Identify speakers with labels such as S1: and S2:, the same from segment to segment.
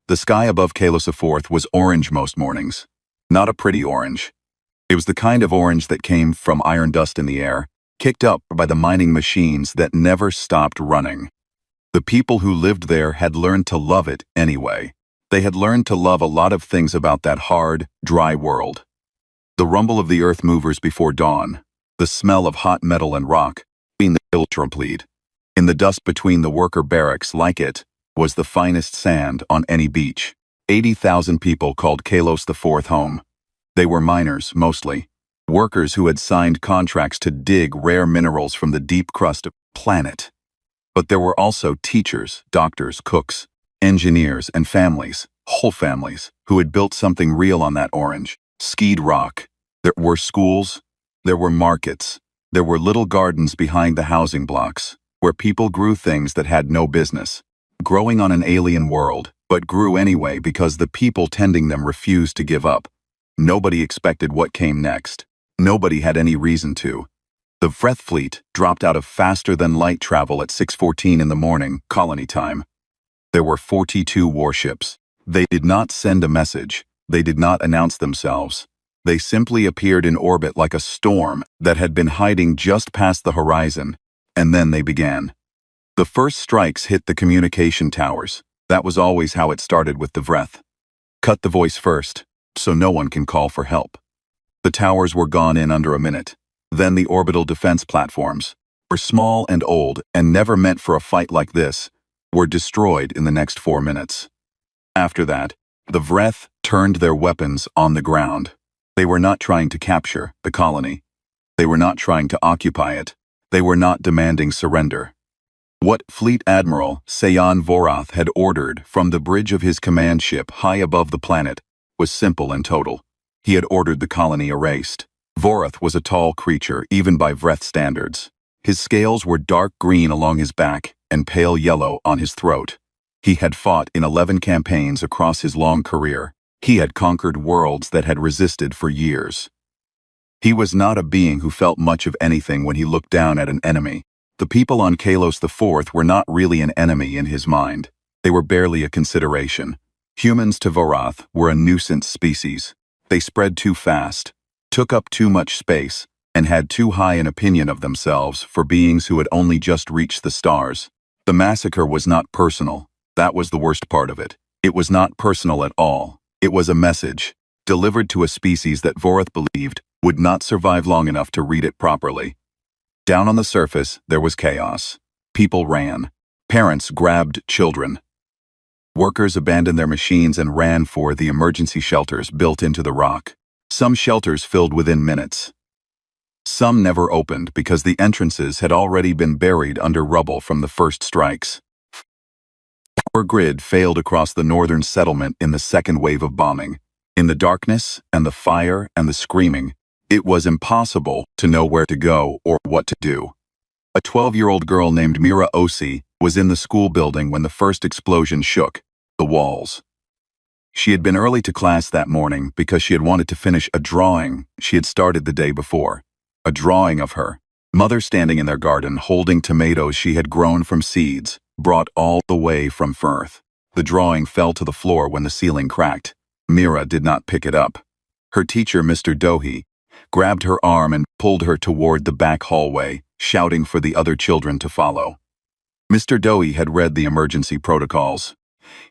S1: The sky above Kalos IV was orange most mornings. Not a pretty orange. It was the kind of orange that came from iron dust in the air, kicked up by the mining machines that never stopped running. The people who lived there had learned to love it anyway. They had learned to love a lot of things about that hard, dry world. The rumble of the earth movers before dawn, the smell of hot metal and rock, being the ultra-plead. In the dust between the worker barracks, like it, was the finest sand on any beach. 80,000 people called Kalos IV home. They were miners, mostly. Workers who had signed contracts to dig rare minerals from the deep crust of the planet. But there were also teachers, doctors, cooks, engineers, and families, whole families, who had built something real on that orange, skied rock. There were schools, there were markets, there were little gardens behind the housing blocks, where people grew things that had no business, growing on an alien world, but grew anyway because the people tending them refused to give up. Nobody expected what came next. Nobody had any reason to. The Vreth fleet dropped out of faster-than-light travel at 6:14 in the morning, colony time. There were 42 warships. They did not send a message. They did not announce themselves. They simply appeared in orbit like a storm that had been hiding just past the horizon, and then they began. The first strikes hit the communication towers. That was always how it started with the Vreth. Cut the voice first, so no one can call for help. The towers were gone in under a minute. Then the orbital defense platforms, were small and old and never meant for a fight like this, were destroyed in the next 4 minutes. After that, the Vreth turned their weapons on the ground. They were not trying to capture the colony. They were not trying to occupy it. They were not demanding surrender. What Fleet Admiral Sayan Vorath had ordered from the bridge of his command ship high above the planet was simple and total. He had ordered the colony erased. Vorath was a tall creature, even by Vreth standards. His scales were dark green along his back and pale yellow on his throat. He had fought in 11 campaigns across his long career. He had conquered worlds that had resisted for years. He was not a being who felt much of anything when he looked down at an enemy. The people on Kalos IV were not really an enemy in his mind. They were barely a consideration. Humans to Vorath were a nuisance species. They spread too fast, took up too much space, and had too high an opinion of themselves for beings who had only just reached the stars. The massacre was not personal. That was the worst part of it. It was not personal at all. It was a message, delivered to a species that Vorath believed would not survive long enough to read it properly. Down on the surface, there was chaos. People ran. Parents grabbed children. Workers abandoned their machines and ran for the emergency shelters built into the rock. Some shelters filled within minutes. Some never opened because the entrances had already been buried under rubble from the first strikes. The power grid failed across the northern settlement in the second wave of bombing. In the darkness and the fire and the screaming, it was impossible to know where to go or what to do. A 12-year-old girl named Mira Osi was in the school building when the first explosion shook the walls. She had been early to class that morning because she had wanted to finish a drawing she had started the day before. A drawing of her mother standing in their garden holding tomatoes she had grown from seeds, brought all the way from Firth. The drawing fell to the floor when the ceiling cracked. Mira did not pick it up. Her teacher, Mr. Dohi, grabbed her arm and pulled her toward the back hallway, shouting for the other children to follow. Mr. Dohi had read the emergency protocols.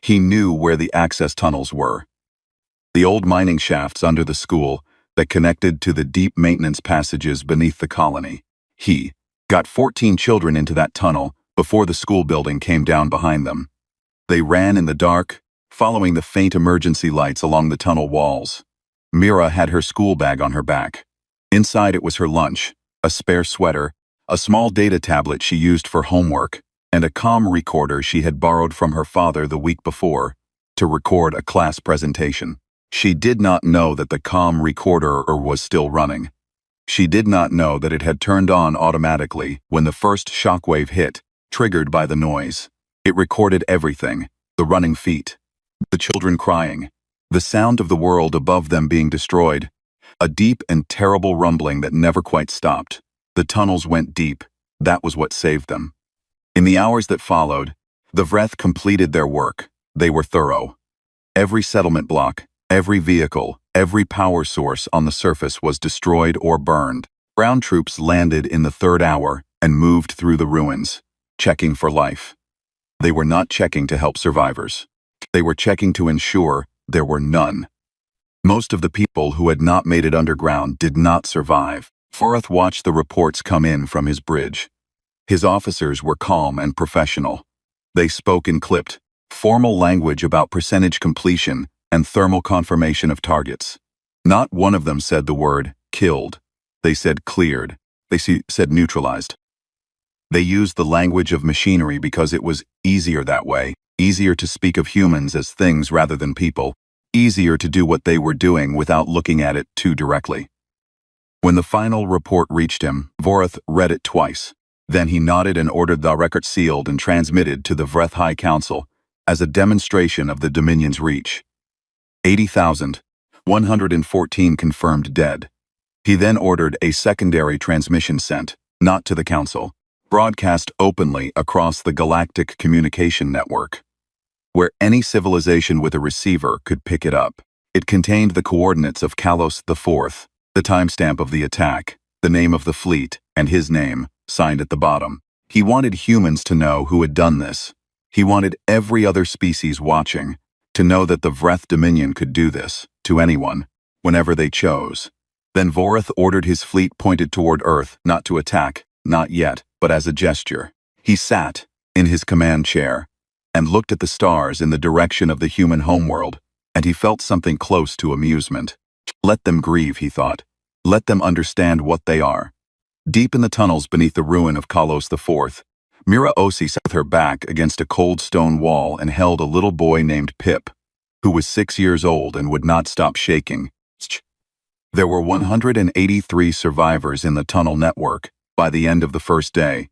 S1: He knew where the access tunnels were. The old mining shafts under the school that connected to the deep maintenance passages beneath the colony. He got 14 children into that tunnel before the school building came down behind them. They ran in the dark, following the faint emergency lights along the tunnel walls. Mira had her school bag on her back. Inside it was her lunch, a spare sweater, a small data tablet she used for homework, and a comm recorder she had borrowed from her father the week before to record a class presentation. She did not know that the comm recorder was still running. She did not know that it had turned on automatically when the first shockwave hit, triggered by the noise. It recorded everything, the running feet, the children crying, the sound of the world above them being destroyed, a deep and terrible rumbling that never quite stopped. The tunnels went deep. That was what saved them. In the hours that followed, the Vreth completed their work. They were thorough. Every settlement block, every vehicle, every power source on the surface was destroyed or burned. Ground troops landed in the third hour and moved through the ruins, checking for life. They were not checking to help survivors. They were checking to ensure there were none. Most of the people who had not made it underground did not survive. Vorath watched the reports come in from his bridge. His officers were calm and professional. They spoke in clipped, formal language about percentage completion and thermal confirmation of targets. Not one of them said the word killed. They said cleared. They said neutralized. They used the language of machinery because it was easier that way, easier to speak of humans as things rather than people, easier to do what they were doing without looking at it too directly. When the final report reached him, Vorath read it twice. Then he nodded and ordered the record sealed and transmitted to the Vreth High Council as a demonstration of the Dominion's reach. 80,114 confirmed dead. He then ordered a secondary transmission sent, not to the Council, broadcast openly across the galactic communication network, where any civilization with a receiver could pick it up. It contained the coordinates of Kalos IV, the timestamp of the attack, the name of the fleet, and his name, signed at the bottom. He wanted humans to know who had done this. He wanted every other species watching to know that the Vreth Dominion could do this, to anyone, whenever they chose. Then Vorath ordered his fleet pointed toward Earth, not to attack, not yet, but as a gesture. He sat in his command chair and looked at the stars in the direction of the human homeworld, and he felt something close to amusement. Let them grieve, he thought. Let them understand what they are. Deep in the tunnels beneath the ruin of Kalos IV, Mira Osi sat with her back against a cold stone wall and held a little boy named Pip, who was 6 years old and would not stop shaking. There were 183 survivors in the tunnel network by the end of the first day.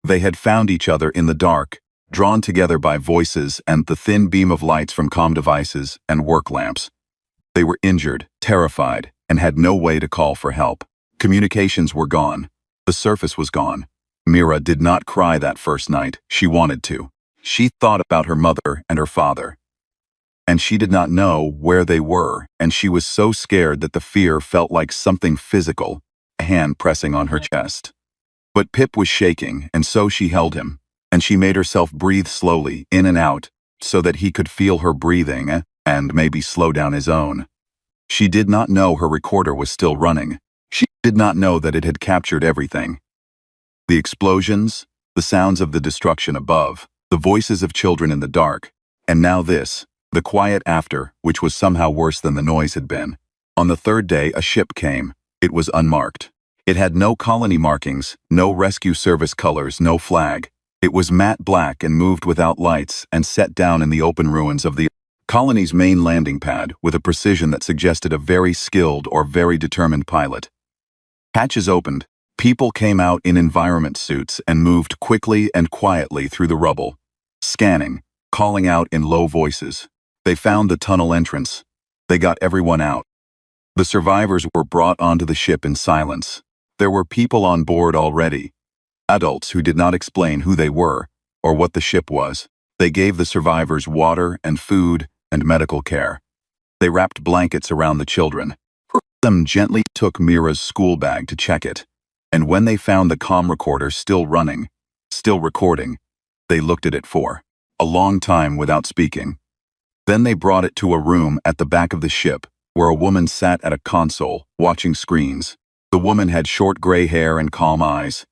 S1: They had found each other in the dark, drawn together by voices and the thin beam of lights from comm devices and work lamps. They were injured, terrified, and had no way to call for help. Communications were gone. The surface was gone. Mira did not cry that first night. She wanted to. She thought about her mother and her father. And she did not know where they were, and she was so scared that the fear felt like something physical, a hand pressing on her chest. But Pip was shaking, and so she held him, and she made herself breathe slowly, in and out, so that he could feel her breathing and maybe slow down his own. She did not know her recorder was still running. She did not know that it had captured everything. The explosions, the sounds of the destruction above, the voices of children in the dark, and now this, the quiet after, which was somehow worse than the noise had been. On the third day, a ship came. It was unmarked. It had no colony markings, no rescue service colors, no flag. It was matte black and moved without lights and set down in the open ruins of the colony's main landing pad with a precision that suggested a very skilled or very determined pilot. Hatches opened. People came out in environment suits and moved quickly and quietly through the rubble, scanning, calling out in low voices. They found the tunnel entrance. They got everyone out. The survivors were brought onto the ship in silence. There were people on board already, adults who did not explain who they were or what the ship was. They gave the survivors water and food and medical care. They wrapped blankets around the children. Them gently took Mira's school bag to check it, and when they found the comm recorder still running, still recording, they looked at it for a long time without speaking. Then they brought it to a room at the back of the ship where a woman sat at a console watching screens. The woman had short gray hair and calm eyes.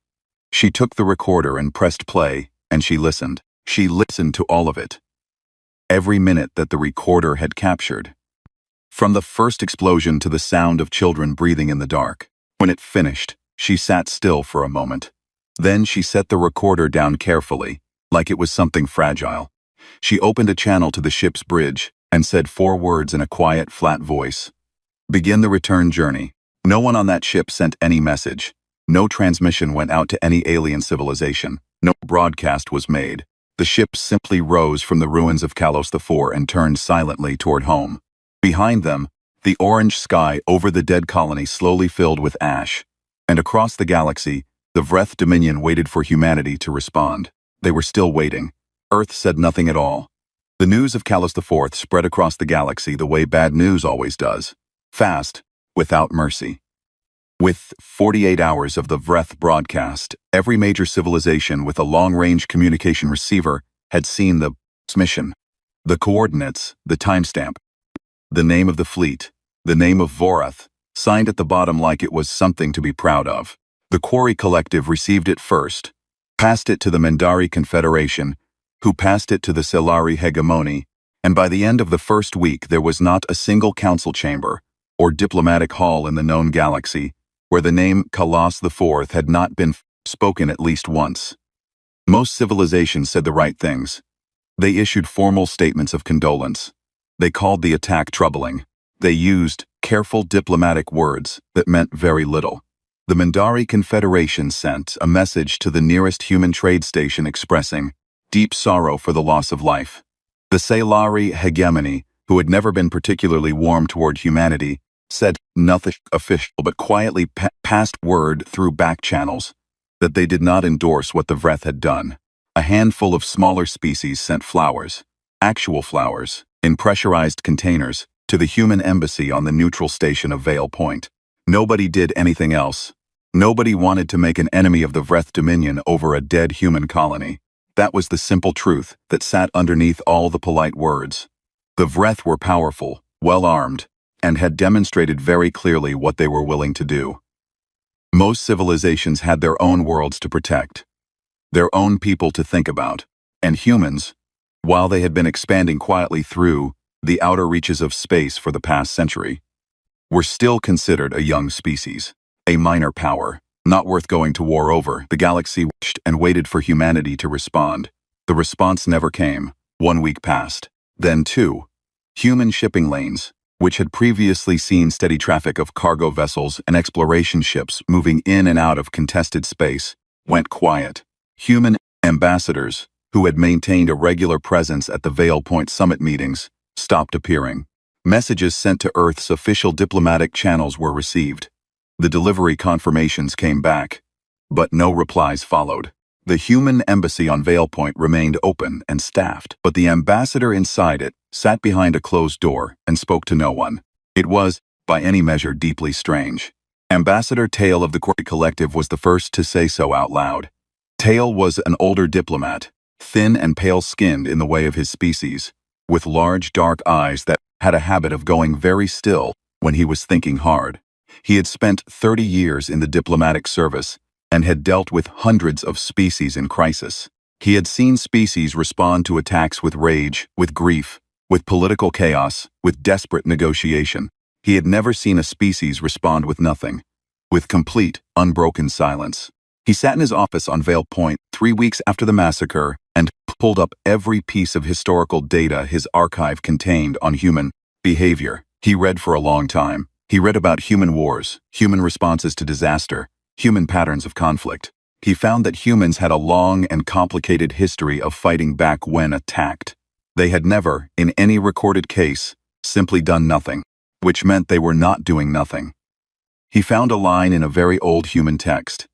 S1: She took the recorder and pressed play, and she listened. She listened to all of it. Every minute that the recorder had captured. From the first explosion to the sound of children breathing in the dark. When it finished, she sat still for a moment. Then she set the recorder down carefully, like it was something fragile. She opened a channel to the ship's bridge and said 4 words in a quiet, flat voice. Begin the return journey. No one on that ship sent any message. No transmission went out to any alien civilization. No broadcast was made. The ship simply rose from the ruins of Kalos IV and turned silently toward home. Behind them, the orange sky over the dead colony slowly filled with ash, and across the galaxy, the Vreth Dominion waited for humanity to respond. They were still waiting. Earth said nothing at all. The news of Kalos IV spread across the galaxy the way bad news always does. Fast, without mercy. With 48 hours of the Vreth broadcast, every major civilization with a long-range communication receiver had seen the mission. The coordinates, the timestamp, the name of the fleet, the name of Vorath, signed at the bottom like it was something to be proud of. The Quarry Collective received it first, passed it to the Mendari Confederation, who passed it to the Selari Hegemony, and by the end of the first week there was not a single council chamber or diplomatic hall in the known galaxy where the name Kalos IV had not been spoken at least once. Most civilizations said the right things. They issued formal statements of condolence. They called the attack troubling. They used careful diplomatic words that meant very little. The Mendari Confederation sent a message to the nearest human trade station expressing deep sorrow for the loss of life. The Selari Hegemony, who had never been particularly warm toward humanity, said nothing official but quietly passed word through back channels that they did not endorse what the Vreth had done. A handful of smaller species sent flowers, actual flowers, in pressurized containers, to the human embassy on the neutral station of Vale Point. Nobody did anything else. Nobody wanted to make an enemy of the Vreth Dominion over a dead human colony. That was the simple truth that sat underneath all the polite words. The Vreth were powerful, well-armed, and had demonstrated very clearly what they were willing to do. Most civilizations had their own worlds to protect, their own people to think about, and humans, while they had been expanding quietly through the outer reaches of space for the past century, were still considered a young species, a minor power, not worth going to war over. The galaxy watched and waited for humanity to respond. The response never came. 1 week passed. Then 2. Human shipping lanes, which had previously seen steady traffic of cargo vessels and exploration ships moving in and out of contested space, went quiet. Human ambassadors, who had maintained a regular presence at the Vale Point summit meetings, stopped appearing. Messages sent to Earth's official diplomatic channels were received. The delivery confirmations came back, but no replies followed. The human embassy on Vale Point remained open and staffed, but the ambassador inside it sat behind a closed door and spoke to no one. It was, by any measure, deeply strange. Ambassador Tail of the Quarry Collective was the first to say so out loud. Tail was an older diplomat, thin and pale-skinned in the way of his species, with large dark eyes that had a habit of going very still when he was thinking hard. He had spent 30 years in the diplomatic service and had dealt with hundreds of species in crisis. He had seen species respond to attacks with rage, with grief, with political chaos, with desperate negotiation. He had never seen a species respond with nothing, with complete, unbroken silence. He sat in his office on Vale Point 3 weeks after the massacre and pulled up every piece of historical data his archive contained on human behavior. He read for a long time. He read about human wars, human responses to disaster, human patterns of conflict. He found that humans had a long and complicated history of fighting back when attacked. They had never, in any recorded case, simply done nothing, which meant they were not doing nothing. He found a line in a very old human text,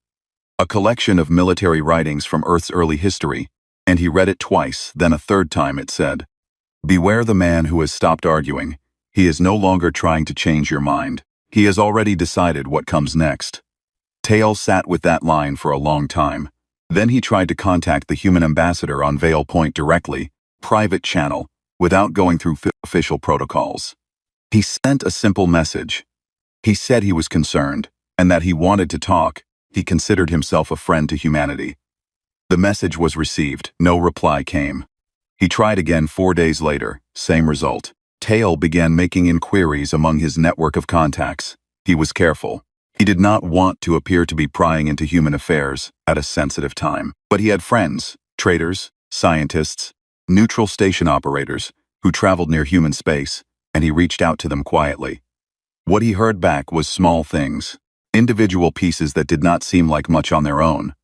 S1: a collection of military writings from Earth's early history, and he read it twice. Then a third time it said, "Beware the man who has stopped arguing. He is no longer trying to change your mind. He has already decided what comes next." Tail sat with that line for a long time. Then he tried to contact the human ambassador on Vale Point directly, private channel, without going through official protocols. He sent a simple message. He said he was concerned, and that he wanted to talk. He considered himself a friend to humanity. The message was received. No reply came. He tried again 4 days later. Same result. Tail began making inquiries among his network of contacts. He was careful. He did not want to appear to be prying into human affairs at a sensitive time. But he had friends, traders, scientists, neutral station operators, who traveled near human space, and he reached out to them quietly. What he heard back was small things, individual pieces that did not seem like much on their own.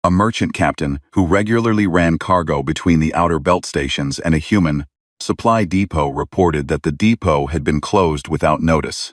S1: A merchant captain who regularly ran cargo between the outer belt stations and a human supply depot reported that the depot had been closed without notice.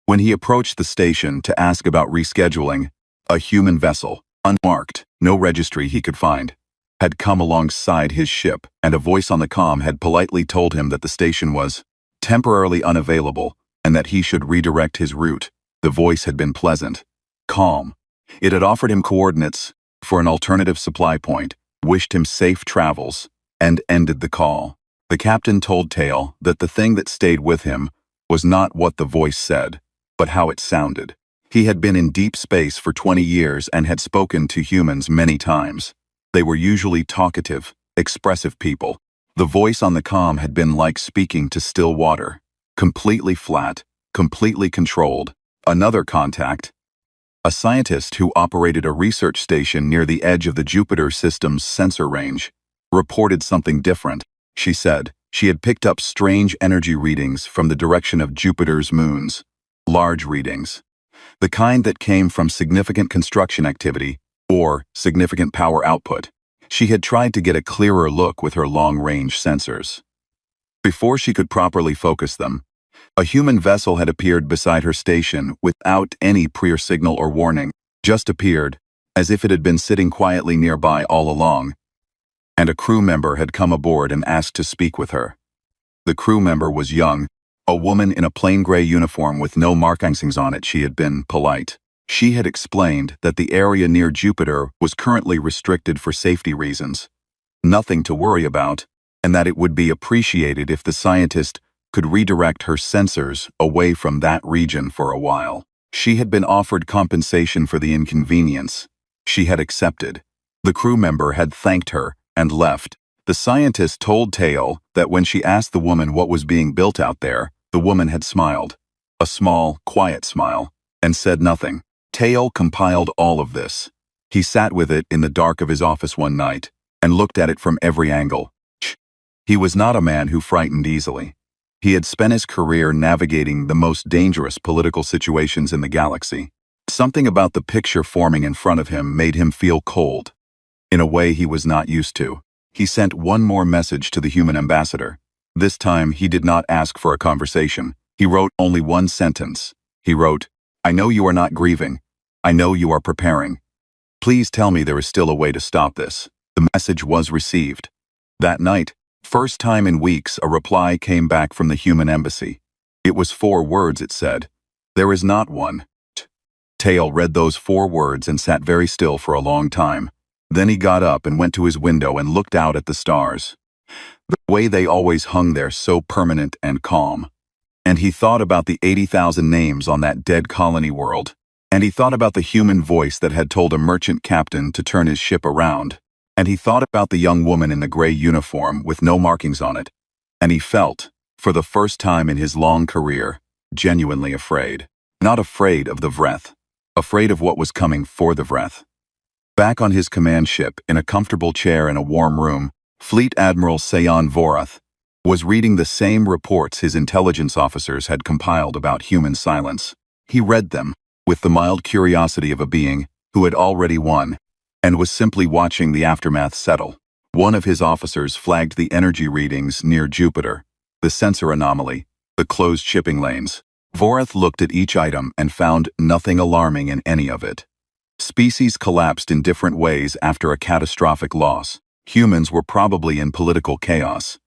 S1: When he approached the station to ask about rescheduling, a human vessel, unmarked, no registry he could find, had come alongside his ship, and a voice on the comm had politely told him that the station was temporarily unavailable and that he should redirect his route. The voice had been pleasant, calm. It had offered him coordinates for an alternative supply point, wished him safe travels, and ended the call. The captain told Tail that the thing that stayed with him was not what the voice said, but how it sounded. He had been in deep space for 20 years and had spoken to humans many times. They were usually talkative, expressive people. The voice on the comm had been like speaking to still water, completely flat, completely controlled. Another contact, a scientist who operated a research station near the edge of the Jupiter system's sensor range, reported something different. She said she had picked up strange energy readings from the direction of Jupiter's moons, large readings, the kind that came from significant construction activity or significant power output. She had tried to get a clearer look with her long-range sensors. Before she could properly focus them, a human vessel had appeared beside her station without any prior signal or warning, just appeared, as if it had been sitting quietly nearby all along, and a crew member had come aboard and asked to speak with her. The crew member was young, a woman in a plain gray uniform with no markings on it. She had been polite. She had explained that the area near Jupiter was currently restricted for safety reasons, nothing to worry about, and that it would be appreciated if the scientist could redirect her sensors away from that region for a while. She had been offered compensation for the inconvenience. She had accepted. The crew member had thanked her and left. The scientist told Tail that when she asked the woman what was being built out there, the woman had smiled, a small, quiet smile, and said nothing. Tail compiled all of this. He sat with it in the dark of his office one night and looked at it from every angle. He was not a man who frightened easily. He had spent his career navigating the most dangerous political situations in the galaxy. Something about the picture forming in front of him made him feel cold, in a way he was not used to. He sent one more message to the human ambassador. This time he did not ask for a conversation. He wrote only one sentence. He wrote, "I know you are not grieving. I know you are preparing. Please tell me there is still a way to stop this." The message was received. That night, first time in weeks, a reply came back from the human embassy. It was 4 words, it said. "There is not one." Tail read those 4 words and sat very still for a long time. Then he got up and went to his window and looked out at the stars, the way they always hung there so permanent and calm. And he thought about the 80,000 names on that dead colony world. And he thought about the human voice that had told a merchant captain to turn his ship around. And he thought about the young woman in the gray uniform with no markings on it. And he felt, for the first time in his long career, genuinely afraid. Not afraid of the Vreth, afraid of what was coming for the Vreth. Back on his command ship, in a comfortable chair in a warm room, Fleet Admiral Sayan Vorath was reading the same reports his intelligence officers had compiled about human silence. He read them with the mild curiosity of a being who had already won and was simply watching the aftermath settle. One of his officers flagged the energy readings near Jupiter, the sensor anomaly, the closed shipping lanes. Vorath looked at each item and found nothing alarming in any of it. Species collapsed in different ways after a catastrophic loss. Humans were probably in political chaos,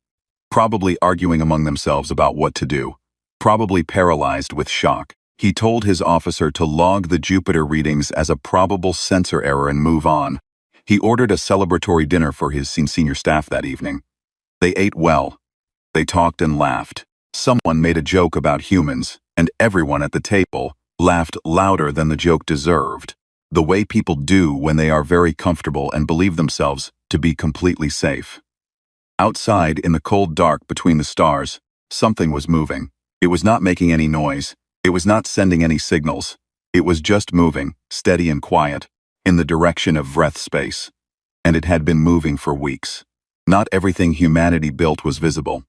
S1: probably arguing among themselves about what to do, probably paralyzed with shock. He told his officer to log the Jupiter readings as a probable sensor error and move on. He ordered a celebratory dinner for his senior staff that evening. They ate well. They talked and laughed. Someone made a joke about humans, and everyone at the table laughed louder than the joke deserved, the way people do when they are very comfortable and believe themselves to be completely safe. Outside, in the cold dark between the stars, something was moving. It was not making any noise. It was not sending any signals. It was just moving, steady and quiet, in the direction of Vreth space. And it had been moving for weeks. Not everything humanity built was visible.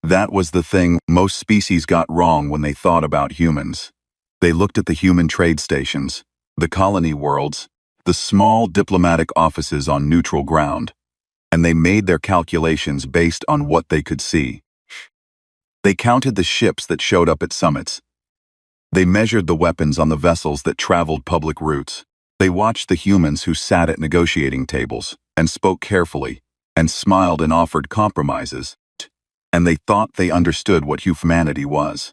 S1: That was the thing most species got wrong when they thought about humans. They looked at the human trade stations, the colony worlds, the small diplomatic offices on neutral ground, and they made their calculations based on what they could see. They counted the ships that showed up at summits. They measured the weapons on the vessels that traveled public routes. They watched the humans who sat at negotiating tables. and spoke carefully, and smiled and offered compromises, and they thought they understood what humanity was.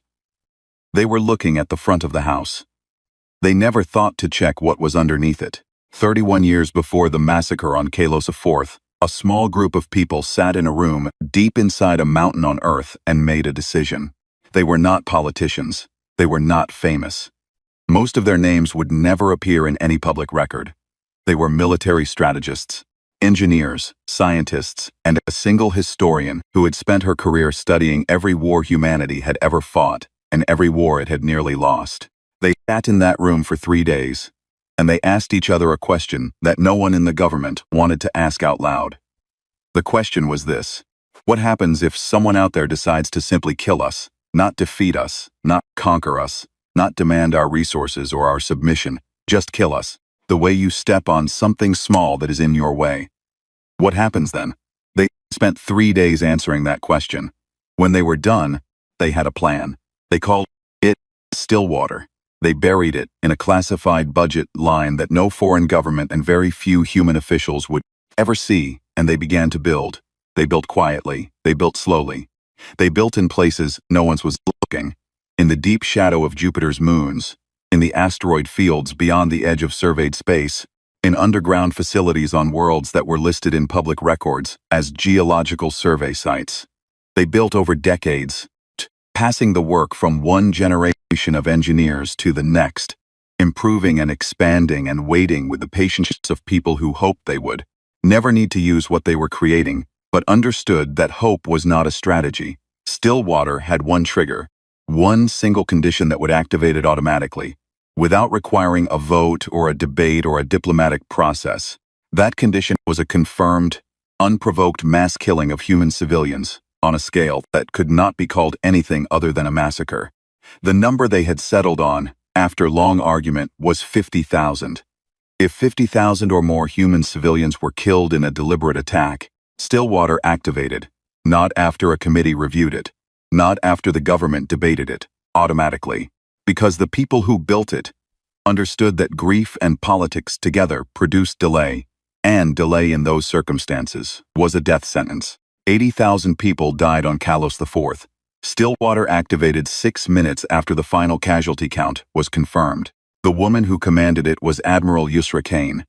S1: They were looking at the front of the house. They never thought to check what was underneath it. 31 years before the massacre on Kalos IV, a small group of people sat in a room deep inside a mountain on Earth and made a decision. They were not politicians. They were not famous. Most of their names would never appear in any public record. They were military strategists, engineers, scientists, and a single historian who had spent her career studying every war humanity had ever fought and every war it had nearly lost. They sat in that room for 3 days, and they asked each other a question that no one in the government wanted to ask out loud. The question was this: what happens if someone out there decides to simply kill us, not defeat us, not conquer us, not demand our resources or our submission, just kill us, the way you step on something small that is in your way? What happens then? They spent 3 days answering that question. When they were done, they had a plan. They called it Stillwater. They buried it in a classified budget line that no foreign government and very few human officials would ever see, and they began to build. They built quietly. They built slowly. They built in places no one was looking, in the deep shadow of Jupiter's moons, in the asteroid fields beyond the edge of surveyed space, in underground facilities on worlds that were listed in public records as geological survey sites. They built over decades, passing the work from one generation of engineers to the next, improving and expanding and waiting with the patience of people who hoped they would never need to use what they were creating, but understood that hope was not a strategy. Stillwater had one trigger, one single condition that would activate it automatically, without requiring a vote or a debate or a diplomatic process. That condition was a confirmed, unprovoked mass killing of human civilians on a scale that could not be called anything other than a massacre. The number they had settled on, after long argument, was 50,000. If 50,000 or more human civilians were killed in a deliberate attack, Stillwater activated, not after a committee reviewed it, not after the government debated it, automatically, because the people who built it understood that grief and politics together produced delay, and delay in those circumstances was a death sentence. 80,000 people died on Kalos IV. Stillwater activated 6 minutes after the final casualty count was confirmed. The woman who commanded it was Admiral Yusra Kane.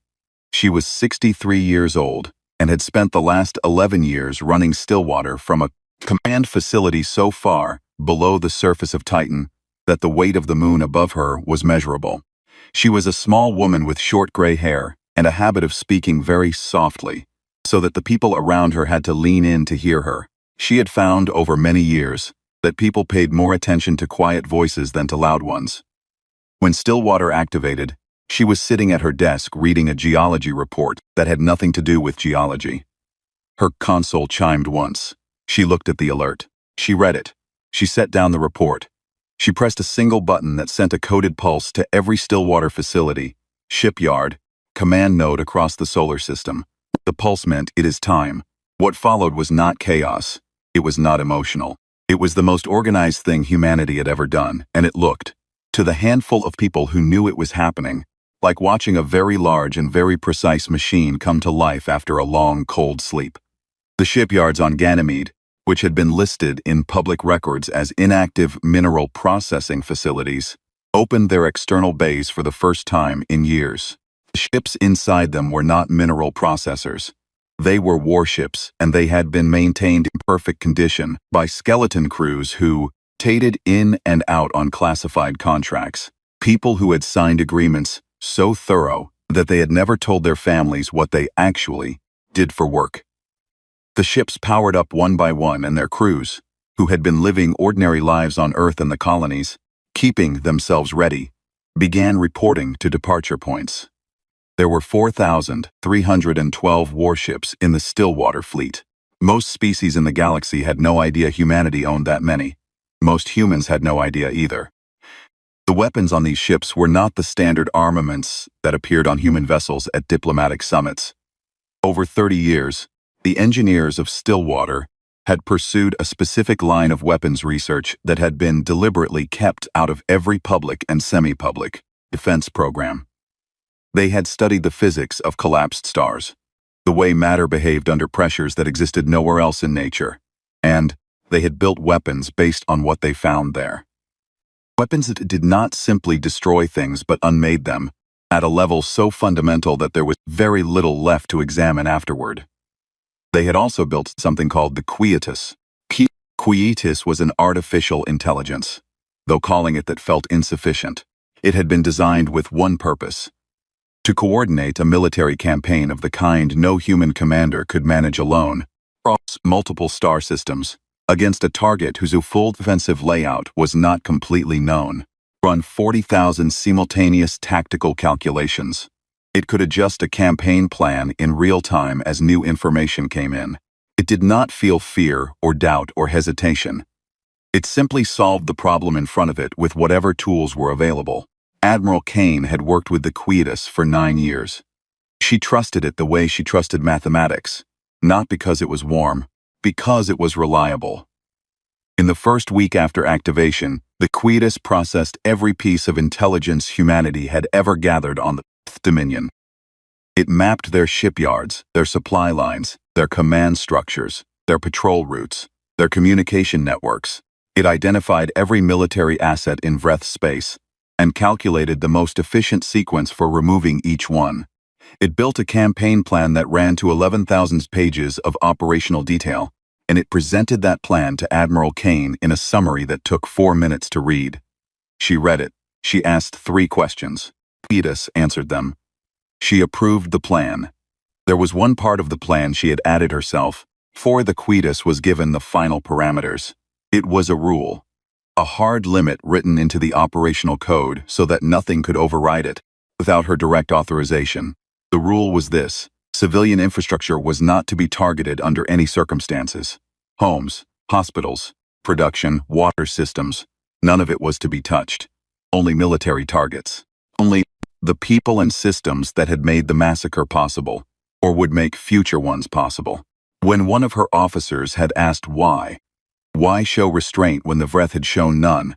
S1: She was 63 years old and had spent the last 11 years running Stillwater from a command facility so far below the surface of Titan that the weight of the moon above her was measurable. She was a small woman with short gray hair and a habit of speaking very softly, so that the people around her had to lean in to hear her. She had found over many years that people paid more attention to quiet voices than to loud ones. When Stillwater activated, she was sitting at her desk reading a geology report that had nothing to do with geology. Her console chimed once. She looked at the alert. She read it. She set down the report. She pressed a single button that sent a coded pulse to every Stillwater facility, shipyard, command node across the solar system. The pulse meant it is time. What followed was not chaos. It was not emotional. It was the most organized thing humanity had ever done, and it looked, to the handful of people who knew it was happening, like watching a very large and very precise machine come to life after a long, cold sleep. The shipyards on Ganymede, which had been listed in public records as inactive mineral processing facilities, opened their external bays for the first time in years. The ships inside them were not mineral processors. They were warships, and they had been maintained in perfect condition by skeleton crews who rotated in and out on classified contracts, people who had signed agreements so thorough that they had never told their families what they actually did for work. The ships powered up one by one, and their crews, who had been living ordinary lives on Earth and the colonies, keeping themselves ready, began reporting to departure points. There were 4,312 warships in the Stillwater fleet. Most species in the galaxy had no idea humanity owned that many. Most humans had no idea either. The weapons on these ships were not the standard armaments that appeared on human vessels at diplomatic summits. Over 30 years, the engineers of Stillwater had pursued a specific line of weapons research that had been deliberately kept out of every public and semi-public defense program. They had studied the physics of collapsed stars, the way matter behaved under pressures that existed nowhere else in nature. And they had built weapons based on what they found there. Weapons that did not simply destroy things but unmade them, at a level so fundamental that there was very little left to examine afterward. They had also built something called the Quietus. Quietus was an artificial intelligence. Though calling it that felt insufficient. It had been designed with one purpose: to coordinate a military campaign of the kind no human commander could manage alone, across multiple star systems, against a target whose full defensive layout was not completely known. Run 40,000 simultaneous tactical calculations. It could adjust a campaign plan in real time as new information came in. It did not feel fear or doubt or hesitation. It simply solved the problem in front of it with whatever tools were available. Admiral Kane had worked with the Quietus for 9 years. She trusted it the way she trusted mathematics, not because it was warm, because it was reliable. In the first week after activation, the Quietus processed every piece of intelligence humanity had ever gathered on the Fifth Dominion. It mapped their shipyards, their supply lines, their command structures, their patrol routes, their communication networks. It identified every military asset in Vreth space and calculated the most efficient sequence for removing each one. It built a campaign plan that ran to 11,000 pages of operational detail, and it presented that plan to Admiral Kane in a summary that took 4 minutes to read. She read it. She asked 3 questions. Quietus answered them. She approved the plan. There was one part of the plan she had added herself, for the Quietus was given the final parameters. It was a rule. A hard limit written into the operational code so that nothing could override it, without her direct authorization. The rule was this: civilian infrastructure was not to be targeted under any circumstances. Homes, hospitals, production, water systems, none of it was to be touched. Only military targets. Only the people and systems that had made the massacre possible, or would make future ones possible. When one of her officers had asked why show restraint when the Vreth had shown none?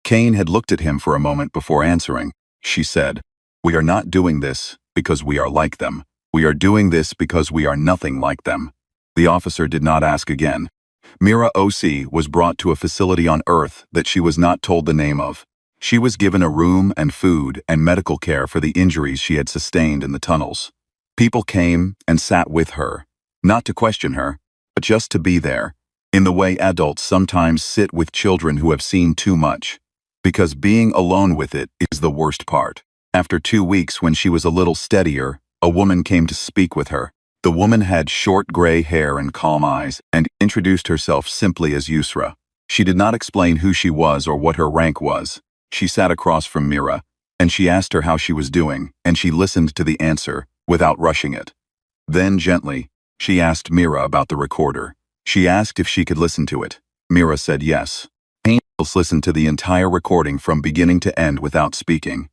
S1: Kane had looked at him for a moment before answering. She said, "We are not doing this because we are like them. We are doing this because we are nothing like them." The officer did not ask again. Mira OC was brought to a facility on Earth that she was not told the name of. She was given a room and food and medical care for the injuries she had sustained in the tunnels. People came and sat with her, not to question her, but just to be there, in the way adults sometimes sit with children who have seen too much. Because being alone with it is the worst part. After 2 weeks, when she was a little steadier, a woman came to speak with her. The woman had short gray hair and calm eyes, and introduced herself simply as Yusra. She did not explain who she was or what her rank was. She sat across from Mira, and she asked her how she was doing, and she listened to the answer, without rushing it. Then, gently, she asked Mira about the recorder. She asked if she could listen to it. Mira said yes. Angels listened to the entire recording from beginning to end without speaking.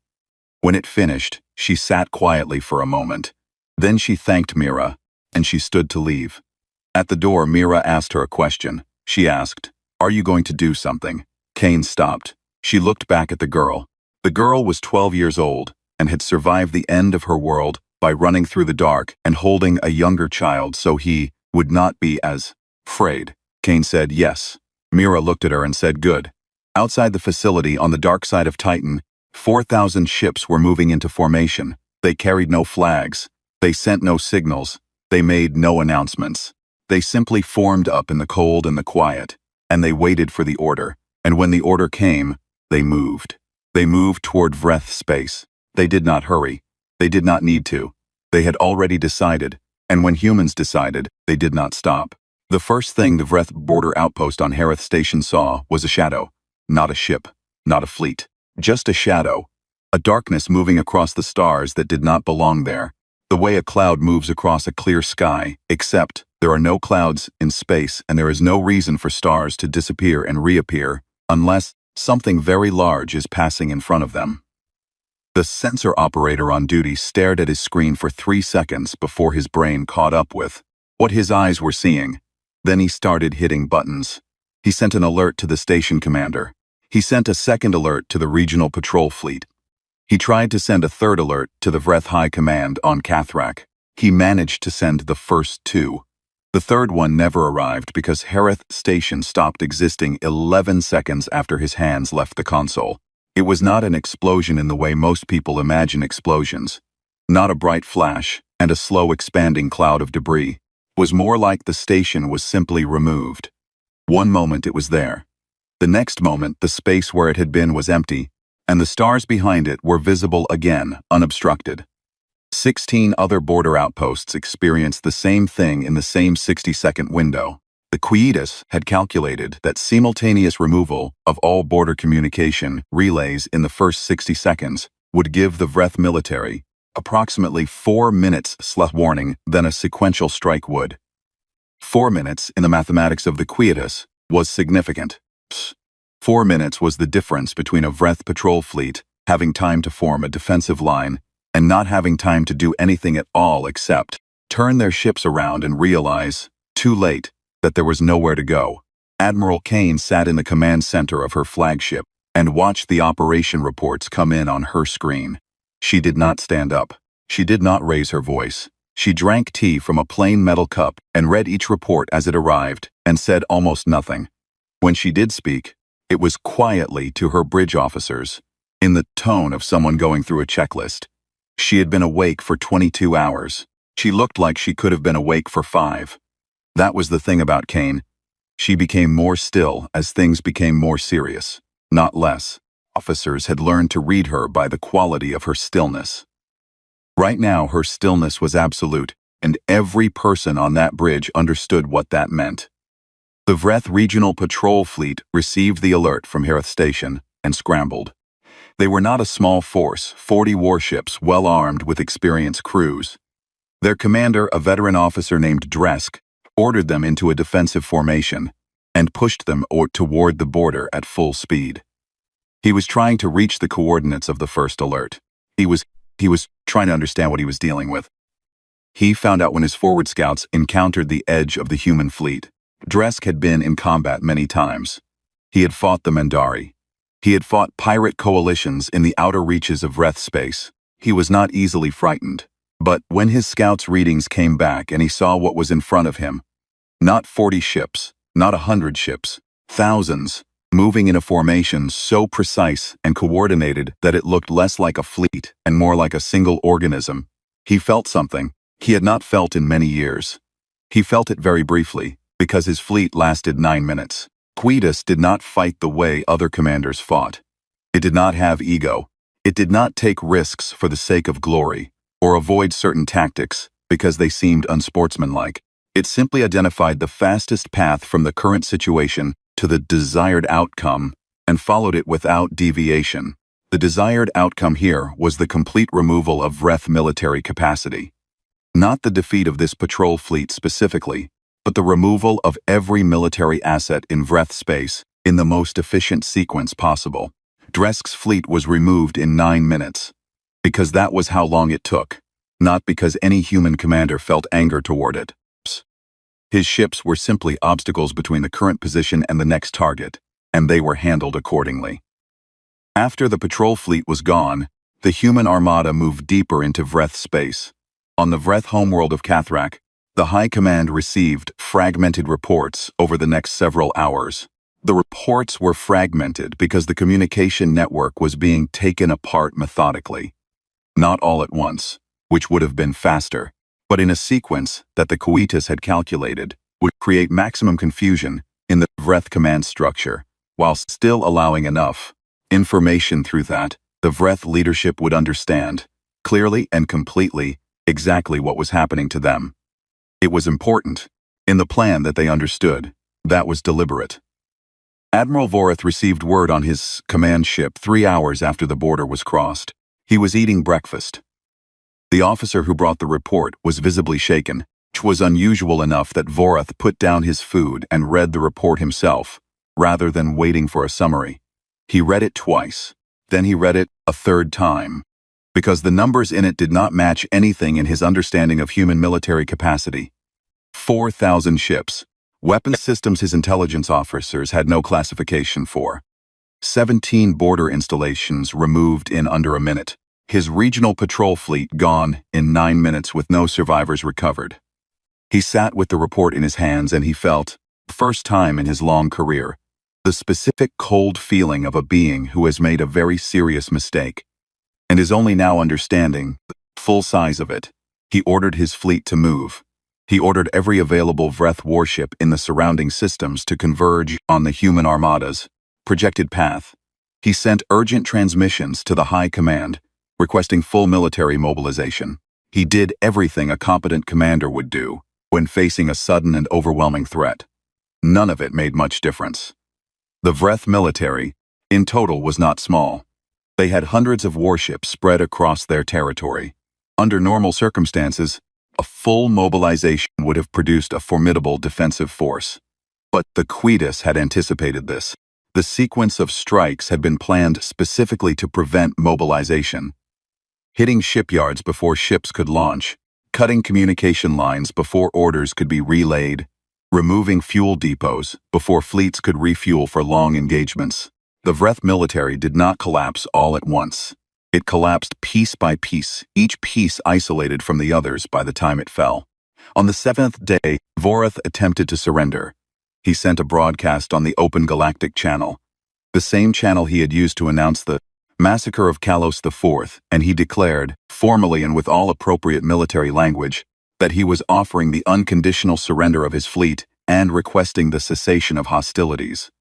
S1: When it finished, she sat quietly for a moment. Then she thanked Mira, and she stood to leave. At the door, Mira asked her a question. She asked, "Are you going to do something?" Kane stopped. She looked back at the girl. The girl was 12 years old, and had survived the end of her world by running through the dark and holding a younger child so he would not be as afraid. Kane said yes. Mira looked at her and said good. Outside the facility on the dark side of Titan, 4,000 ships were moving into formation. They carried no flags. They sent no signals. They made no announcements. They simply formed up in the cold and the quiet, and they waited for the order. And when the order came, they moved. They moved toward Vreth space. They did not hurry. They did not need to. They had already decided, and when humans decided, they did not stop. The first thing the Vreth border outpost on Harith Station saw was a shadow. Not a ship, not a fleet, just a shadow. A darkness moving across the stars that did not belong there. The way a cloud moves across a clear sky, except there are no clouds in space and there is no reason for stars to disappear and reappear unless something very large is passing in front of them. The sensor operator on duty stared at his screen for 3 seconds before his brain caught up with what his eyes were seeing. Then he started hitting buttons. He sent an alert to the station commander. He sent a second alert to the regional patrol fleet. He tried to send a third alert to the Vreth High Command on Kathrak. He managed to send the first two. The third one never arrived because Harith Station stopped existing 11 seconds after his hands left the console. It was not an explosion in the way most people imagine explosions. Not a bright flash and a slow expanding cloud of debris. It was more like the station was simply removed. One moment it was there. The next moment the space where it had been was empty, and the stars behind it were visible again, unobstructed. 16 other border outposts experienced the same thing in the same 60-second window. The Quietus had calculated that simultaneous removal of all border communication relays in the first 60 seconds would give the Vreth military approximately 4 minutes less warning than a sequential strike would. 4 minutes in the mathematics of the Quietus was significant. 4 minutes was the difference between a Vreth patrol fleet having time to form a defensive line and not having time to do anything at all except turn their ships around and realize, too late, that there was nowhere to go. Admiral Kane sat in the command center of her flagship and watched the operation reports come in on her screen. She did not stand up. She did not raise her voice. She drank tea from a plain metal cup and read each report as it arrived and said almost nothing. When she did speak, it was quietly to her bridge officers, in the tone of someone going through a checklist. She had been awake for 22 hours. She looked like she could have been awake for 5. That was the thing about Kane. She became more still as things became more serious, not less. Officers had learned to read her by the quality of her stillness. Right now, her stillness was absolute, and every person on that bridge understood what that meant. The Vreth Regional Patrol Fleet received the alert from Harith Station and scrambled. They were not a small force, 40 warships well armed with experienced crews. Their commander, a veteran officer named Dresk, ordered them into a defensive formation and pushed them toward the border at full speed. He was trying to reach the coordinates of the first alert. He was trying to understand what he was dealing with. He found out when his forward scouts encountered the edge of the human fleet. Dresk had been in combat many times. He had fought the Mandari. He had fought pirate coalitions in the outer reaches of Vreth space. He was not easily frightened. But when his scouts' readings came back and he saw what was in front of him, not 40 ships, not 100 ships, thousands, moving in a formation so precise and coordinated that it looked less like a fleet and more like a single organism, he felt something he had not felt in many years. He felt it very briefly, because his fleet lasted 9 minutes. Quietus did not fight the way other commanders fought. It did not have ego. It did not take risks for the sake of glory, or avoid certain tactics because they seemed unsportsmanlike. It simply identified the fastest path from the current situation to the desired outcome and followed it without deviation. The desired outcome here was the complete removal of Vreth military capacity. Not the defeat of this patrol fleet specifically, but the removal of every military asset in Vreth space in the most efficient sequence possible. Dresk's fleet was removed in 9 minutes, because that was how long it took, not because any human commander felt anger toward it. His ships were simply obstacles between the current position and the next target, and they were handled accordingly. After the patrol fleet was gone, the human armada moved deeper into Vreth space. On the Vreth homeworld of Kathrak, the High Command received fragmented reports over the next several hours. The reports were fragmented because the communication network was being taken apart methodically. Not all at once, which would have been faster, but in a sequence that the Quietus had calculated would create maximum confusion in the Vreth command structure, while still allowing enough information through that the Vreth leadership would understand, clearly and completely, exactly what was happening to them. It was important, in the plan that they understood, that was deliberate. Admiral Vorith received word on his command ship 3 hours after the border was crossed. He was eating breakfast. The officer who brought the report was visibly shaken, which was unusual enough that Vorith put down his food and read the report himself, rather than waiting for a summary. He read it twice, then he read it a third time, because the numbers in it did not match anything in his understanding of human military capacity. 4,000 ships, weapons systems his intelligence officers had no classification for. 17 border installations removed in under a minute. His regional patrol fleet gone in 9 minutes with no survivors recovered. He sat with the report in his hands and he felt, first time in his long career, the specific cold feeling of a being who has made a very serious mistake and is only now understanding the full size of it. He ordered his fleet to move. He ordered every available Vreth warship in the surrounding systems to converge on the human armada's projected path. He sent urgent transmissions to the High Command, requesting full military mobilization. He did everything a competent commander would do when facing a sudden and overwhelming threat. None of it made much difference. The Vreth military, in total, was not small. They had hundreds of warships spread across their territory. Under normal circumstances, a full mobilization would have produced a formidable defensive force. But the Quietus had anticipated this. The sequence of strikes had been planned specifically to prevent mobilization. Hitting shipyards before ships could launch, cutting communication lines before orders could be relayed, removing fuel depots before fleets could refuel for long engagements. The Vreth military did not collapse all at once. It collapsed piece by piece, each piece isolated from the others by the time it fell. On the 7th day, Vorath attempted to surrender. He sent a broadcast on the Open Galactic Channel, the same channel he had used to announce the massacre of Kalos IV, and he declared, formally and with all appropriate military language, that he was offering the unconditional surrender of his fleet and requesting the cessation of hostilities.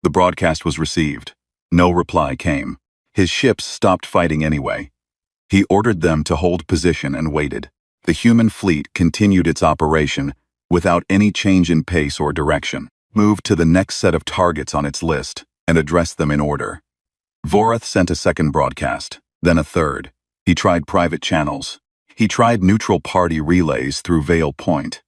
S1: The broadcast was received. No reply came. His ships stopped fighting anyway. He ordered them to hold position and waited. The human fleet continued its operation without any change in pace or direction, moved to the next set of targets on its list, and addressed them in order. Vorath sent a second broadcast, then a third. He tried private channels. He tried neutral party relays through Vale Point.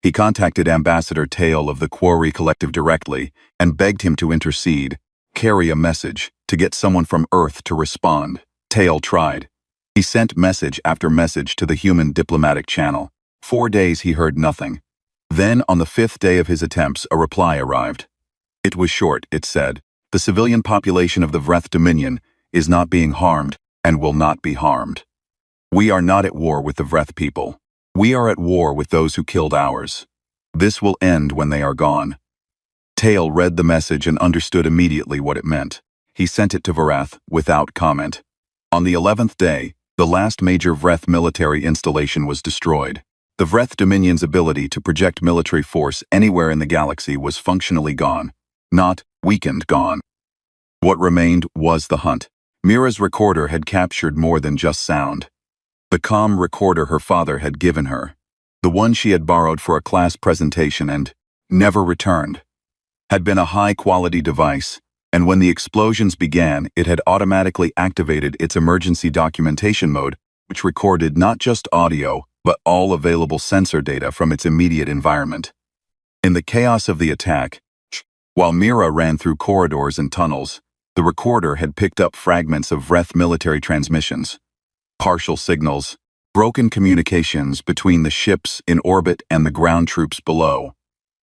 S1: He contacted Ambassador Tail of the Quarry Collective directly and begged him to intercede, carry a message, to get someone from Earth to respond. Tail tried. He sent message after message to the human diplomatic channel. 4 days he heard nothing. Then, on the 5th day of his attempts, a reply arrived. It was short, it said. The civilian population of the Vreth Dominion is not being harmed and will not be harmed. We are not at war with the Vreth people. We are at war with those who killed ours. This will end when they are gone. Tail read the message and understood immediately what it meant. He sent it to Vorath without comment. On the 11th day, the last major Vreth military installation was destroyed. The Vreth Dominion's ability to project military force anywhere in the galaxy was functionally gone. Not weakened, gone. What remained was the hunt. Mira's recorder had captured more than just sound. The comm recorder her father had given her, the one she had borrowed for a class presentation and never returned, had been a high-quality device, and when the explosions began, it had automatically activated its emergency documentation mode, which recorded not just audio, but all available sensor data from its immediate environment. In the chaos of the attack, while Mira ran through corridors and tunnels, the recorder had picked up fragments of Vreth military transmissions, partial signals, broken communications between the ships in orbit and the ground troops below.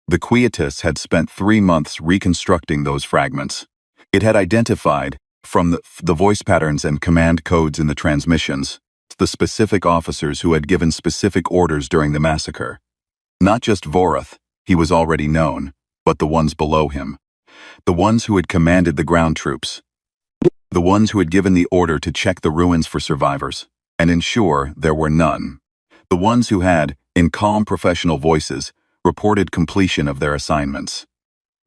S1: The Quietus had spent 3 months reconstructing those fragments. It had identified, from the voice patterns and command codes in the transmissions, the specific officers who had given specific orders during the massacre. Not just Vorath, he was already known, but the ones below him. The ones who had commanded the ground troops. The ones who had given the order to check the ruins for survivors and ensure there were none. The ones who had, in calm professional voices, reported completion of their assignments.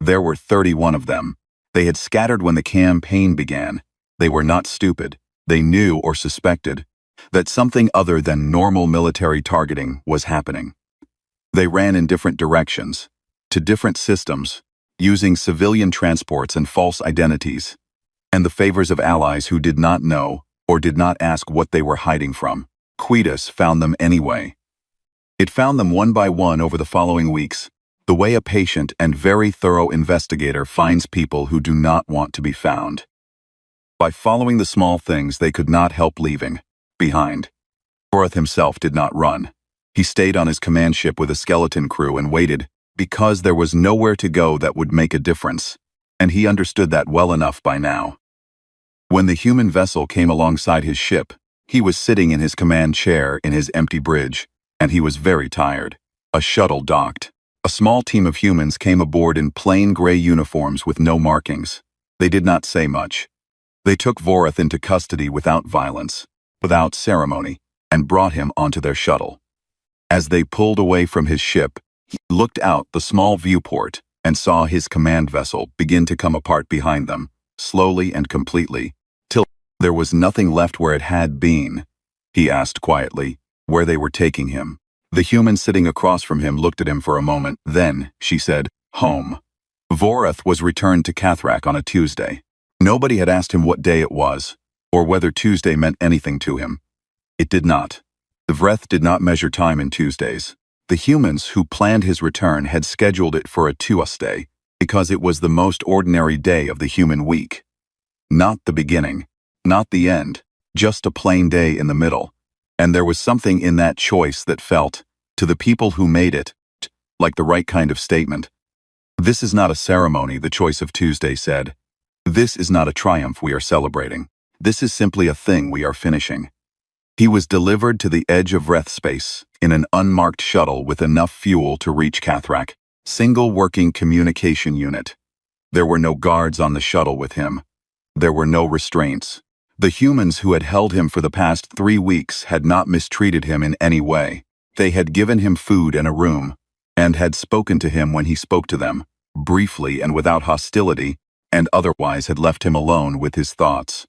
S1: There were 31 of them. They had scattered when the campaign began. They were not stupid. They knew or suspected that something other than normal military targeting was happening. They ran in different directions, to different systems, using civilian transports and false identities, and the favors of allies who did not know or did not ask what they were hiding from. Quietus found them anyway. It found them one by one over the following weeks, the way a patient and very thorough investigator finds people who do not want to be found. By following the small things they could not help leaving behind. Vorath himself did not run. He stayed on his command ship with a skeleton crew and waited, because there was nowhere to go that would make a difference, and he understood that well enough by now. When the human vessel came alongside his ship, He was sitting in his command chair in his empty bridge, and he was very tired. A shuttle docked. A small team of humans came aboard in plain gray uniforms with no markings. They did not say much. They took Vorath into custody without violence, without ceremony, and brought him onto their shuttle. As they pulled away from his ship, he looked out the small viewport and saw his command vessel begin to come apart behind them, slowly and completely, till there was nothing left where it had been. He asked quietly where they were taking him. The human sitting across from him looked at him for a moment. Then, she said, home. Vorath was returned to Cathrak on a Tuesday. Nobody had asked him what day it was, or whether Tuesday meant anything to him. It did not. The Vreth did not measure time in Tuesdays. The humans who planned his return had scheduled it for a Tuesday, because it was the most ordinary day of the human week. Not the beginning, not the end, just a plain day in the middle. And there was something in that choice that felt, to the people who made it, like the right kind of statement. This is not a ceremony, the choice of Tuesday said. This is not a triumph we are celebrating. This is simply a thing we are finishing. He was delivered to the edge of Vreth space in an unmarked shuttle with enough fuel to reach Cathrak, single working communication unit. There were no guards on the shuttle with him. There were no restraints. The humans who had held him for the past 3 weeks had not mistreated him in any way. They had given him food and a room, and had spoken to him when he spoke to them, briefly and without hostility, and otherwise had left him alone with his thoughts.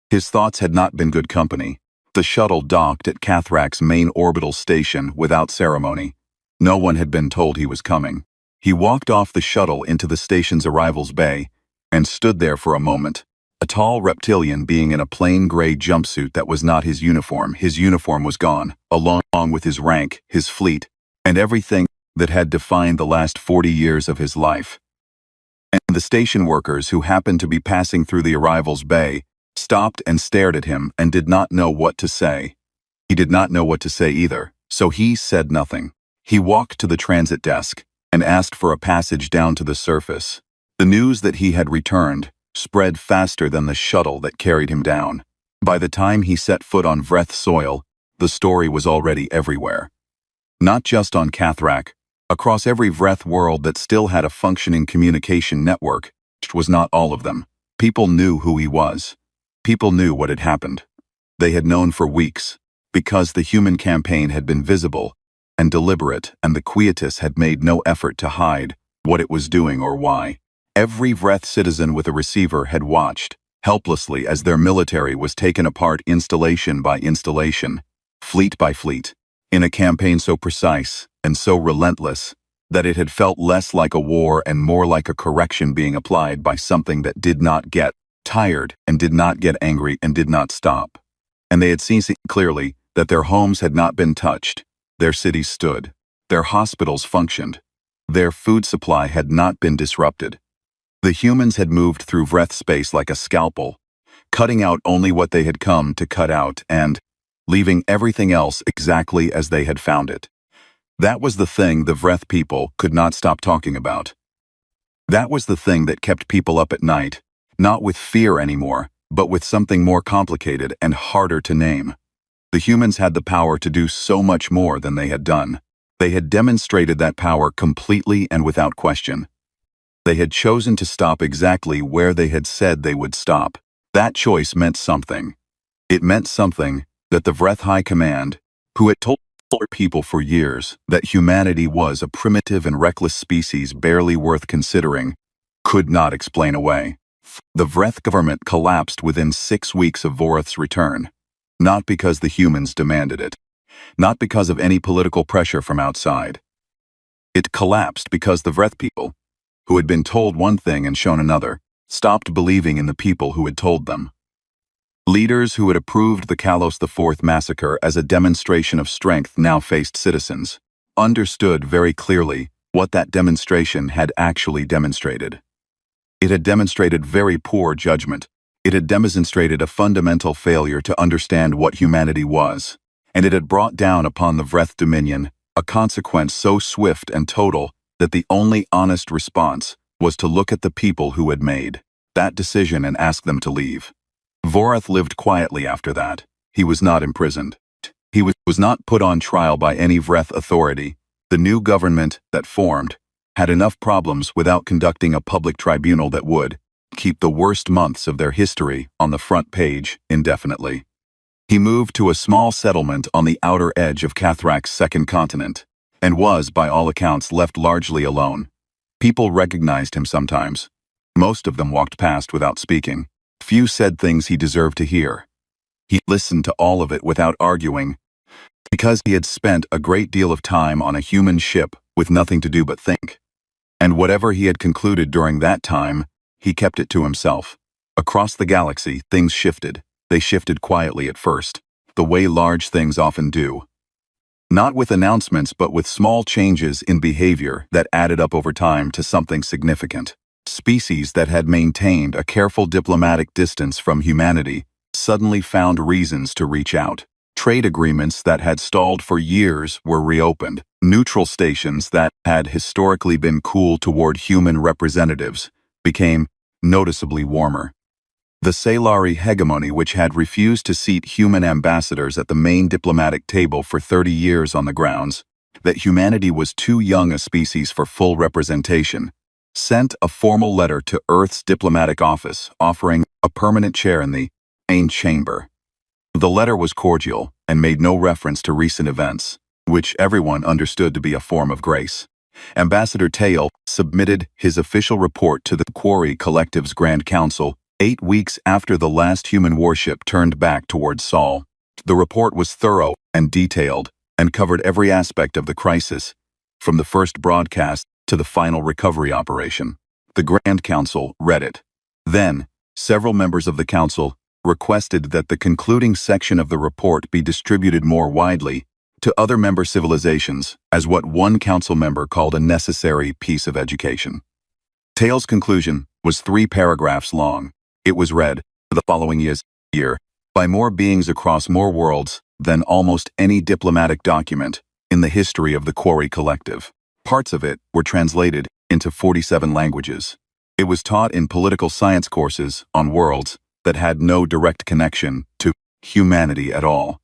S1: His thoughts had not been good company. The shuttle docked at Cathrak's main orbital station without ceremony. No one had been told he was coming. He walked off the shuttle into the station's arrivals bay, and stood there for a moment. A tall reptilian being in a plain gray jumpsuit that was not his uniform. His uniform was gone, along with his rank, his fleet, and everything that had defined the last 40 years of his life. And the station workers who happened to be passing through the arrivals bay stopped and stared at him and did not know what to say. He did not know what to say either, so he said nothing. He walked to the transit desk and asked for a passage down to the surface. The news that he had returned spread faster than the shuttle that carried him down. By the time he set foot on Vreth soil, the story was already everywhere. Not just on Cathrak, across every Vreth world that still had a functioning communication network, which was not all of them. People knew who he was. People knew what had happened. They had known for weeks, because the human campaign had been visible and deliberate, and the Quietus had made no effort to hide what it was doing or why. Every Vreth citizen with a receiver had watched, helplessly, as their military was taken apart installation by installation, fleet by fleet, in a campaign so precise and so relentless that it had felt less like a war and more like a correction being applied by something that did not get tired and did not get angry and did not stop. And they had seen clearly that their homes had not been touched, their cities stood, their hospitals functioned, their food supply had not been disrupted. The humans had moved through Vreth space like a scalpel, cutting out only what they had come to cut out and leaving everything else exactly as they had found it. That was the thing the Vreth people could not stop talking about. That was the thing that kept people up at night, not with fear anymore, but with something more complicated and harder to name. The humans had the power to do so much more than they had done. They had demonstrated that power completely and without question. They had chosen to stop exactly where they had said they would stop. That choice meant something. It meant something that the Vreth High Command, who had told people for years that humanity was a primitive and reckless species barely worth considering, could not explain away. The Vreth government collapsed within 6 weeks of Vorath's return, not because the humans demanded it, not because of any political pressure from outside. It collapsed because the Vreth people, who had been told one thing and shown another, stopped believing in the people who had told them. Leaders who had approved the Kalos IV massacre as a demonstration of strength now faced citizens, understood very clearly what that demonstration had actually demonstrated. It had demonstrated very poor judgment. It had demonstrated a fundamental failure to understand what humanity was, and it had brought down upon the Vreth Dominion a consequence so swift and total that the only honest response was to look at the people who had made that decision and ask them to leave. Vorath lived quietly after that. he was not imprisoned. He was not put on trial by any Vreth authority. The new government that formed had enough problems without conducting a public tribunal that would keep the worst months of their history on the front page indefinitely. He moved to a small settlement on the outer edge of Cathrak's second continent, and was, by all accounts, left largely alone. People recognized him sometimes. Most of them walked past without speaking. Few said things he deserved to hear. He listened to all of it without arguing, because he had spent a great deal of time on a human ship with nothing to do but think. And whatever he had concluded during that time, he kept it to himself. Across the galaxy, things shifted. They shifted quietly at first, the way large things often do. Not with announcements, but with small changes in behavior that added up over time to something significant. Species that had maintained a careful diplomatic distance from humanity suddenly found reasons to reach out. Trade agreements that had stalled for years were reopened. Neutral stations that had historically been cool toward human representatives became noticeably warmer. The Salari hegemony, which had refused to seat human ambassadors at the main diplomatic table for 30 years on the grounds that humanity was too young a species for full representation, sent a formal letter to Earth's diplomatic office offering a permanent chair in the main chamber. The letter was cordial and made no reference to recent events, which everyone understood to be a form of grace. Ambassador Tail submitted his official report to the Quarry Collective's Grand Council 8 weeks after the last human warship turned back towards Sol. The report was thorough and detailed and covered every aspect of the crisis, from the first broadcast to the final recovery operation. The Grand Council read it. Then, several members of the Council requested that the concluding section of the report be distributed more widely to other member civilizations as what one council member called a necessary piece of education. Tail's conclusion was 3 paragraphs long. It was read for the following year by more beings across more worlds than almost any diplomatic document in the history of the Quarry Collective. Parts of it were translated into 47 languages. It was taught in political science courses on worlds that had no direct connection to humanity at all.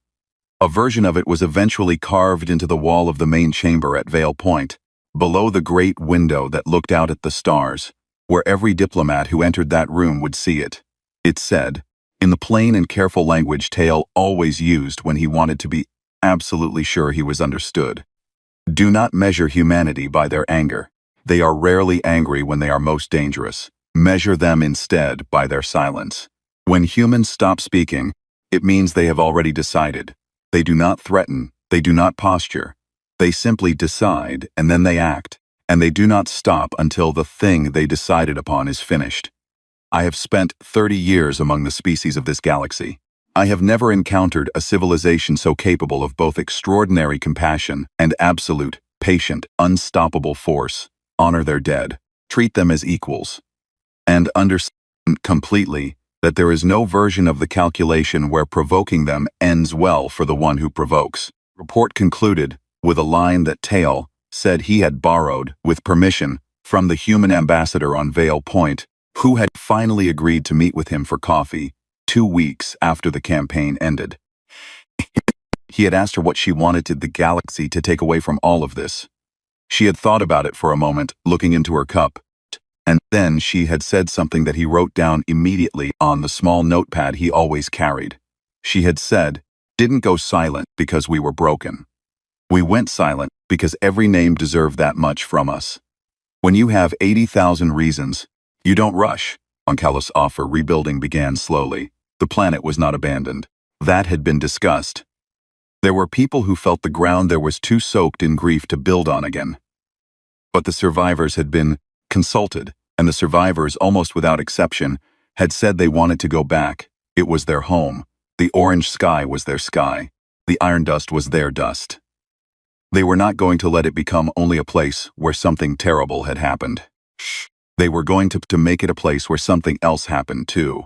S1: A version of it was eventually carved into the wall of the main chamber at Vale Point, below the great window that looked out at the stars, where every diplomat who entered that room would see it. It said, in the plain and careful language Tail always used when he wanted to be absolutely sure he was understood. Do not measure humanity by their anger. They are rarely angry when they are most dangerous. Measure them instead by their silence. When humans stop speaking, it means they have already decided. They do not threaten, they do not posture. They simply decide and then they act, and they do not stop until the thing they decided upon is finished. I have spent 30 years among the species of this galaxy. I have never encountered a civilization so capable of both extraordinary compassion and absolute, patient, unstoppable force. Honor their dead, treat them as equals, and understand completely that there is no version of the calculation where provoking them ends well for the one who provokes. Report concluded with a line that Tail said he had borrowed, with permission, from the human ambassador on Vale Point, who had finally agreed to meet with him for coffee 2 weeks after the campaign ended. He had asked her what she wanted the galaxy to take away from all of this. She had thought about it for a moment, looking into her cup, and then she had said something that he wrote down immediately on the small notepad he always carried. She had said, "Didn't go silent because we were broken. We went silent because every name deserved that much from us. When you have 80,000 reasons, you don't rush." Onkelos' offer rebuilding began slowly. The planet was not abandoned. That had been discussed. There were people who felt the ground there was too soaked in grief to build on again. But the survivors had been consulted, and the survivors, almost without exception, had said they wanted to go back. It was their home. The orange sky was their sky. The iron dust was their dust. They were not going to let it become only a place where something terrible had happened. They were going to make it a place where something else happened too.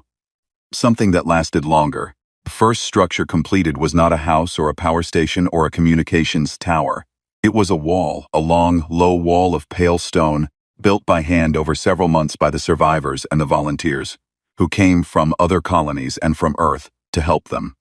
S1: Something that lasted longer. The first structure completed was not a house or a power station or a communications tower. It was a wall, a long, low wall of pale stone, built by hand over several months by the survivors and the volunteers, who came from other colonies and from Earth to help them.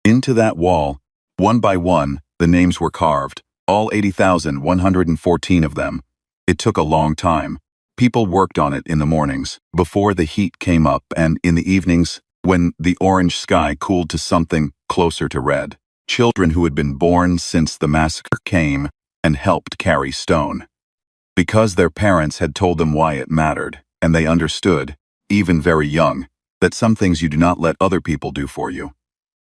S1: Into that wall, one by one, the names were carved, all 80,114 of them. It took a long time. People worked on it in the mornings, before the heat came up, and in the evenings, when the orange sky cooled to something closer to red. Children who had been born since the massacre came and helped carry stone. Because their parents had told them why it mattered, and they understood, even very young, that some things you do not let other people do for you.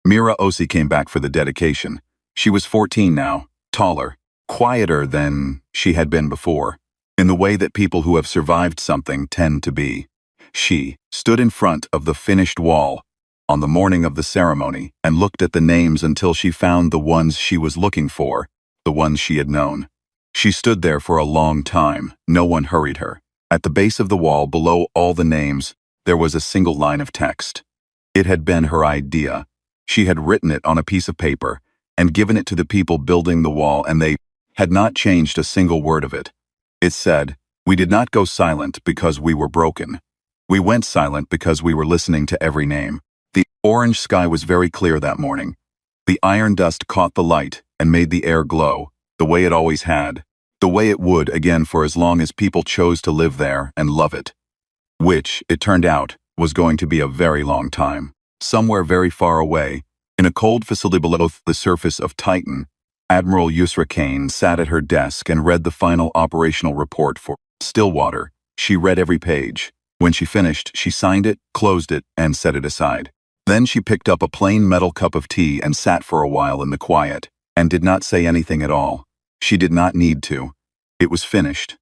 S1: Mira Osi came back for the dedication. She was 14 now, taller, quieter than she had been before, in the way that people who have survived something tend to be. She stood in front of the finished wall on the morning of the ceremony and looked at the names until she found the ones she was looking for, the ones she had known. She stood there for a long time. No one hurried her. At the base of the wall, below all the names, there was a single line of text. It had been her idea. She had written it on a piece of paper and given it to the people building the wall, and they had not changed a single word of it. It said, "We did not go silent because we were broken. We went silent because we were listening to every name." The orange sky was very clear that morning. The iron dust caught the light and made the air glow, the way it always had, the way it would again for as long as people chose to live there and love it. Which, it turned out, was going to be a very long time. Somewhere very far away, in a cold facility below the surface of Titan, Admiral Yusra Kane sat at her desk and read the final operational report for Stillwater. She read every page. When she finished, she signed it, closed it, and set it aside. Then she picked up a plain metal cup of tea and sat for a while in the quiet, and did not say anything at all. She did not need to. It was finished.